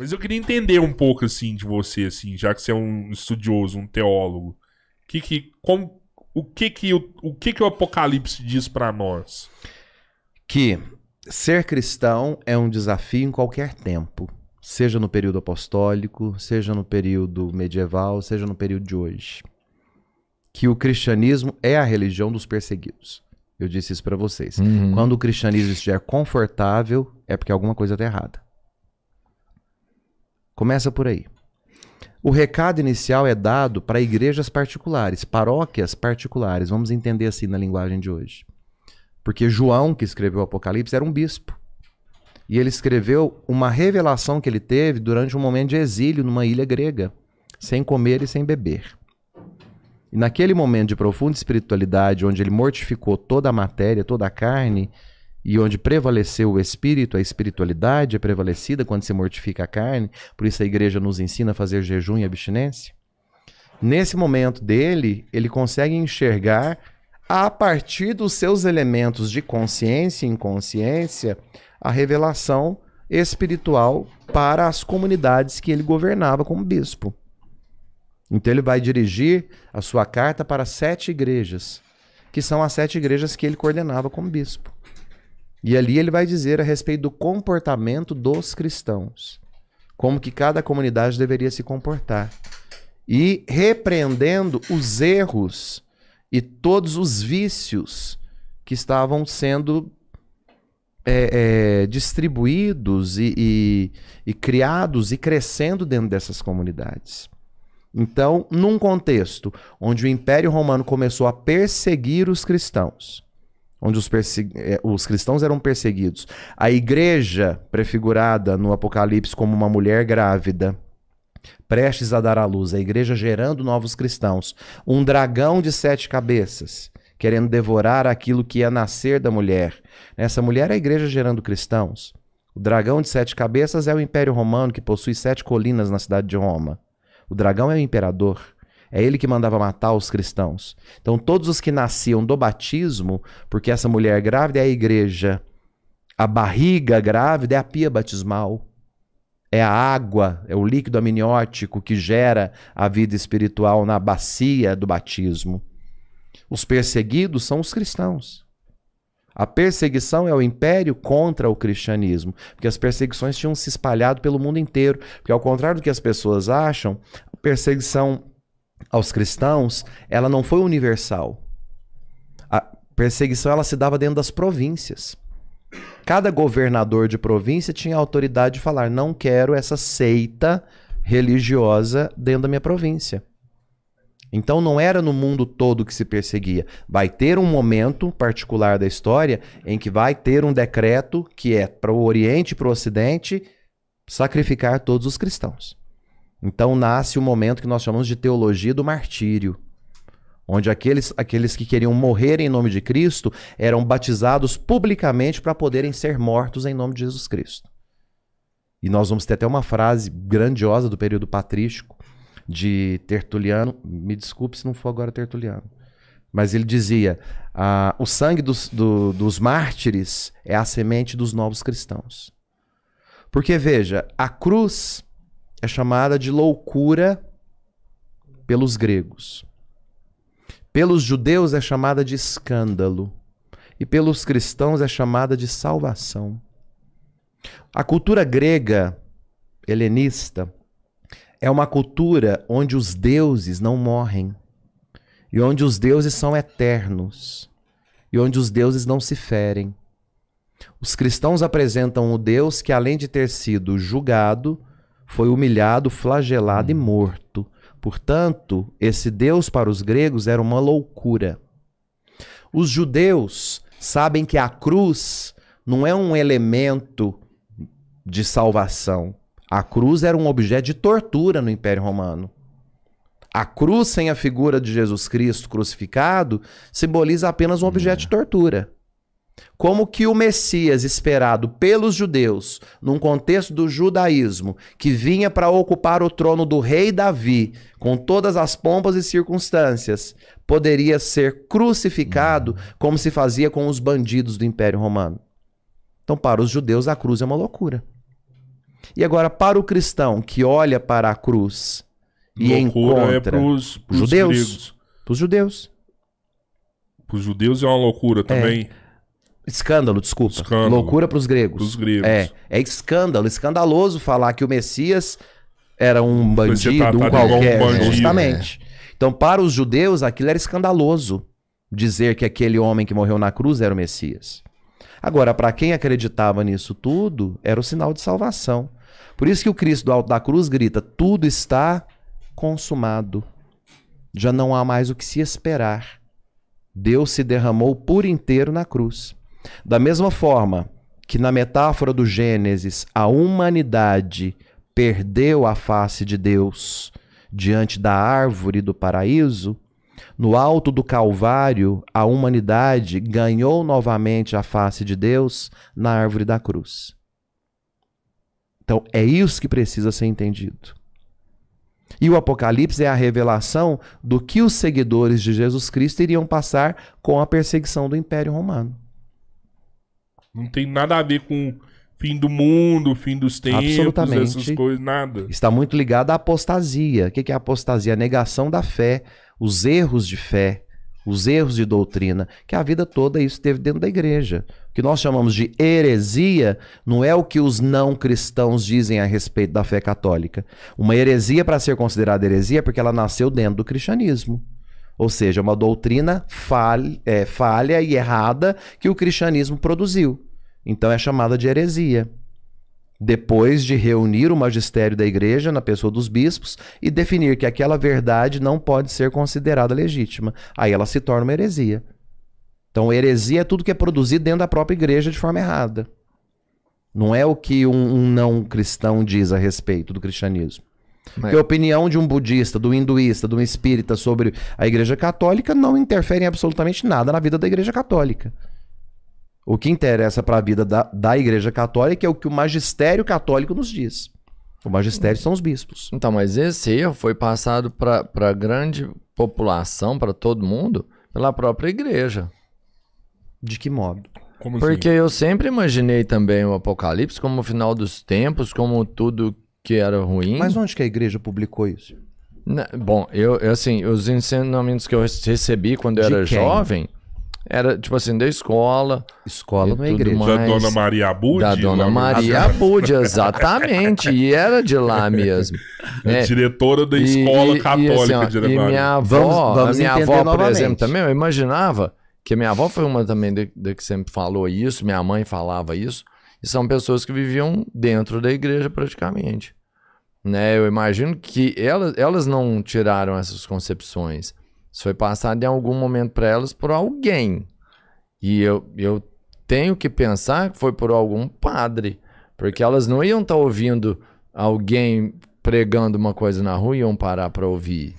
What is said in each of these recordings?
Mas eu queria entender um pouco, assim, de você, assim, já que você é um estudioso, um teólogo. O que que o Apocalipse diz pra nós? Que ser cristão é um desafio em qualquer tempo, seja no período apostólico, seja no período medieval, seja no período de hoje. Que o cristianismo é a religião dos perseguidos. Eu disse isso para vocês. Quando o cristianismo estiver confortável, é porque alguma coisa está errada. Começa por aí. O recado inicial é dado para igrejas particulares, paróquias particulares. Vamos entender assim na linguagem de hoje. Porque João, que escreveu o Apocalipse, era um bispo. E ele escreveu uma revelação que ele teve durante um momento de exílio numa ilha grega, sem comer e sem beber. E naquele momento de profunda espiritualidade, onde ele mortificou toda a matéria, toda a carne, e onde prevaleceu o espírito, a espiritualidade é prevalecida quando se mortifica a carne, por isso a igreja nos ensina a fazer jejum e abstinência. Nesse momento dele, ele consegue enxergar, a partir dos seus elementos de consciência e inconsciência, a revelação espiritual para as comunidades que ele governava como bispo. Então ele vai dirigir a sua carta para 7 igrejas, que são as 7 igrejas que ele coordenava como bispo. E ali ele vai dizer a respeito do comportamento dos cristãos, como que cada comunidade deveria se comportar, e repreendendo os erros e todos os vícios que estavam sendo distribuídos e criados e crescendo dentro dessas comunidades. Então, num contexto onde o Império Romano começou a perseguir os cristãos, onde os cristãos eram perseguidos, a igreja, prefigurada no Apocalipse como uma mulher grávida, prestes a dar à luz, a igreja gerando novos cristãos, um dragão de 7 cabeças, querendo devorar aquilo que ia nascer da mulher. Essa mulher é a igreja gerando cristãos. O dragão de 7 cabeças é o Império Romano, que possui 7 colinas na cidade de Roma. O dragão é o imperador. É ele que mandava matar os cristãos. Então todos os que nasciam do batismo, porque essa mulher grávida é a igreja, a barriga grávida é a pia batismal, é a água, é o líquido amniótico que gera a vida espiritual na bacia do batismo. Os perseguidos são os cristãos. A perseguição é o império contra o cristianismo, porque as perseguições tinham se espalhado pelo mundo inteiro, porque ao contrário do que as pessoas acham, a perseguição aos cristãos, ela não foi universal. A perseguição ela se dava dentro das províncias. Cada governador de província tinha a autoridade de falar: não quero essa seita religiosa dentro da minha província. Então não era no mundo todo que se perseguia. Vai ter um momento particular da história em que vai ter um decreto que é para o Oriente e para o Ocidente sacrificar todos os cristãos. Então nasce o momento que nós chamamos de teologia do martírio, onde aqueles que queriam morrer em nome de Cristo eram batizados publicamente para poderem ser mortos em nome de Jesus Cristo. E nós vamos ter até uma frase grandiosa do período patrístico de Tertuliano, me desculpe se não for agora Tertuliano, mas ele dizia: o sangue dos mártires é a semente dos novos cristãos. Porque veja, a cruz é chamada de loucura pelos gregos. Pelos judeus é chamada de escândalo. E pelos cristãos é chamada de salvação. A cultura grega helenista é uma cultura onde os deuses não morrem. E onde os deuses são eternos. E onde os deuses não se ferem. Os cristãos apresentam o Deus que, além de ter sido julgado, foi humilhado, flagelado e morto. Portanto, esse Deus para os gregos era uma loucura. Os judeus sabem que a cruz não é um elemento de salvação. A cruz era um objeto de tortura no Império Romano. A cruz sem a figura de Jesus Cristo crucificado simboliza apenas um objeto de tortura. Como que o Messias esperado pelos judeus, num contexto do judaísmo, que vinha para ocupar o trono do rei Davi, com todas as pompas e circunstâncias, poderia ser crucificado como se fazia com os bandidos do Império Romano? Então, para os judeus, a cruz é uma loucura. E agora, para o cristão que olha para a cruz e loucura encontra pros judeus, gregos. para os judeus. Para os judeus é uma loucura também. Escândalo, desculpa. Escândalo. Loucura para os gregos. Pros gregos. É escândalo, escandaloso falar que o Messias era um bandido, tratado um igual um qualquer, bandido. justamente. Então, para os judeus, aquilo era escandaloso, dizer que aquele homem que morreu na cruz era o Messias. Agora, para quem acreditava nisso tudo, era o sinal de salvação. Por isso que o Cristo do alto da cruz grita: tudo está consumado. Já não há mais o que se esperar. Deus se derramou por inteiro na cruz. Da mesma forma que na metáfora do Gênesis, a humanidade perdeu a face de Deus diante da árvore do paraíso, no alto do Calvário, a humanidade ganhou novamente a face de Deus na árvore da cruz. Então, é isso que precisa ser entendido. E o Apocalipse é a revelação do que os seguidores de Jesus Cristo iriam passar com a perseguição do Império Romano. Não tem nada a ver com fim do mundo, fim dos tempos, Absolutamente. essas coisas, nada. Está muito ligado à apostasia. O que é a apostasia? A negação da fé, os erros de fé, os erros de doutrina, que a vida toda isso teve dentro da igreja. O que nós chamamos de heresia não é o que os não cristãos dizem a respeito da fé católica. Uma heresia, para ser considerada heresia, é porque ela nasceu dentro do cristianismo. Ou seja, uma doutrina falha e errada que o cristianismo produziu. Então é chamada de heresia. Depois de reunir o magistério da igreja na pessoa dos bispos e definir que aquela verdade não pode ser considerada legítima. Aí ela se torna uma heresia. Então heresia é tudo que é produzido dentro da própria igreja de forma errada. Não é o que um não cristão diz a respeito do cristianismo. Porque a opinião de um budista, do hinduísta, de um espírita sobre a igreja católica não interfere em absolutamente nada na vida da igreja católica. O que interessa para a vida da igreja católica é o que o magistério católico nos diz. O magistério são os bispos. Então, mas esse erro foi passado para a grande população, para todo mundo, pela própria igreja. De que modo? Como Porque assim? eu sempre imaginei também o Apocalipse como o final dos tempos, como tudo que era ruim. Mas onde que a igreja publicou isso? Bom, eu assim, os ensinamentos que eu recebi quando eu De era quem? jovem, era tipo assim, da escola. Escola E não é tudo igreja. mais. Da Dona Maria Abud? Da Dona Maria Abud, exatamente. E era de lá mesmo. A diretora da escola católica de E Araraquara. minha avó, Vamos a minha entender avó, por novamente. exemplo, também, eu imaginava que minha avó foi uma também que sempre falou isso, minha mãe falava isso, e são pessoas que viviam dentro da igreja praticamente. Né? Eu imagino que elas não tiraram essas concepções. Isso foi passado em algum momento para elas por alguém. E eu tenho que pensar que foi por algum padre. Porque elas não iam estar ouvindo alguém pregando uma coisa na rua e iam parar para ouvir.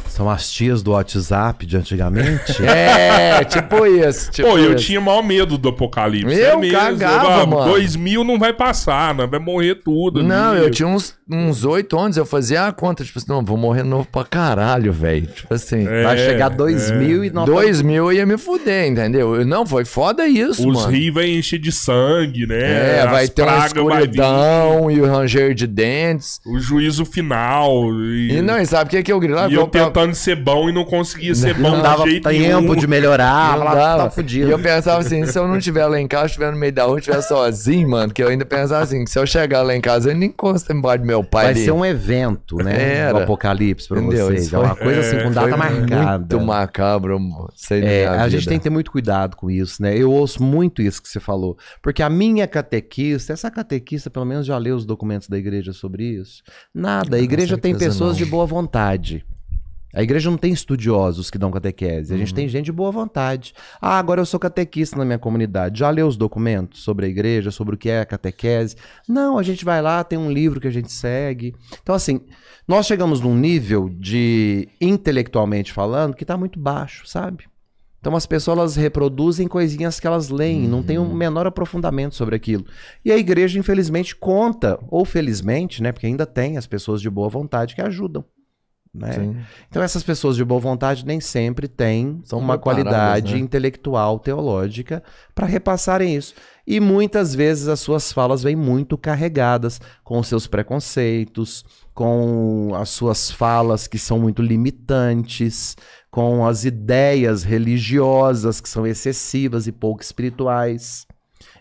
São as tias do WhatsApp de antigamente? É, tipo isso. Tipo Pô, eu isso. tinha maior medo do apocalipse. Eu É mesmo, cagava, mano. 2000 não vai passar, não vai morrer tudo. Não, ali. eu tinha uns 8 anos, eu fazia a conta, tipo assim, não, vou morrer novo pra caralho, velho. Tipo assim, Vai chegar 2000 e nós 2000 eu ia me fuder, entendeu? Não, foi foda isso, Os mano. rios vai encher de sangue, né? É, vai As ter uma pragas vai vir, escuridão e o ranger de dentes. o juízo final. E não, e sabe o que eu gritava? E eu tentando ser bom e não conseguia ser bom não de dava jeito tempo nenhum. de melhorar, Não lá, dava. tá fudido. E eu pensava assim, se eu não estiver lá em casa, estiver no meio da rua, estiver sozinho, mano, que eu ainda pensava assim, que se eu chegar lá em casa, eu nem encosto embaixo do meu pai Vai ali. ser um evento, né? Era. Do apocalipse pra Entendeu? vocês. Isso É uma foi- coisa assim com data Foi marcada. muito macabro, sei A gente tem que ter muito cuidado com isso, né? Eu ouço muito isso que você falou. Porque a minha catequista, essa catequista pelo menos já leu os documentos da igreja sobre isso. Nada, a igreja tem certeza pessoas não. de boa vontade. A igreja não tem estudiosos que dão catequese. A gente tem gente de boa vontade. Ah, agora eu sou catequista na minha comunidade. Já leu os documentos sobre a igreja, sobre o que é a catequese? Não, a gente vai lá, tem um livro que a gente segue. Então, assim, nós chegamos num nível de, intelectualmente falando, que tá muito baixo, sabe? Então as pessoas elas reproduzem coisinhas que elas leem, não tem um menor aprofundamento sobre aquilo. E a igreja, infelizmente, conta, ou felizmente, né? Porque ainda tem as pessoas de boa vontade que ajudam. né? Sim. Então essas pessoas de boa vontade nem sempre têm São uma preparadas, qualidade né? intelectual, teológica, para repassarem isso. E muitas vezes as suas falas vêm muito carregadas com os seus preconceitos, com as suas falas que são muito limitantes, com as ideias religiosas que são excessivas e pouco espirituais.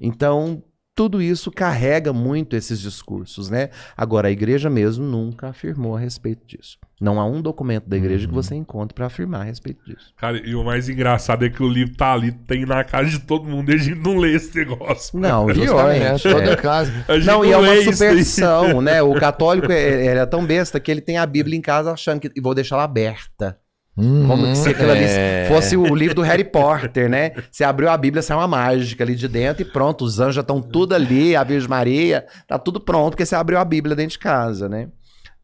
Então, tudo isso carrega muito esses discursos, né? Agora, a igreja mesmo nunca afirmou a respeito disso. Não há um documento da igreja que você encontre para afirmar a respeito disso. Cara, e o mais engraçado é que o livro tá ali, tem na casa de todo mundo e a gente não lê esse negócio. Não, Pior, né? justamente. Toda casa. A gente Não, e é lê uma isso daí. superstição, né? O católico ele é tão besta que ele tem a Bíblia em casa achando que vou deixar ela aberta. Como se aquilo ali fosse o livro do Harry Potter, né? Você abriu a Bíblia, sai uma mágica ali de dentro e pronto, os anjos já estão tudo ali, a Virgem Maria, tá tudo pronto porque você abriu a Bíblia dentro de casa, né?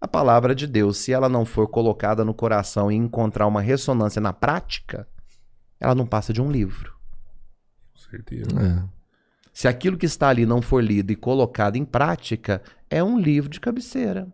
A palavra de Deus, se ela não for colocada no coração e encontrar uma ressonância na prática, ela não passa de um livro. Com certeza. É. Se aquilo que está ali não for lido e colocado em prática, é um livro de cabeceira.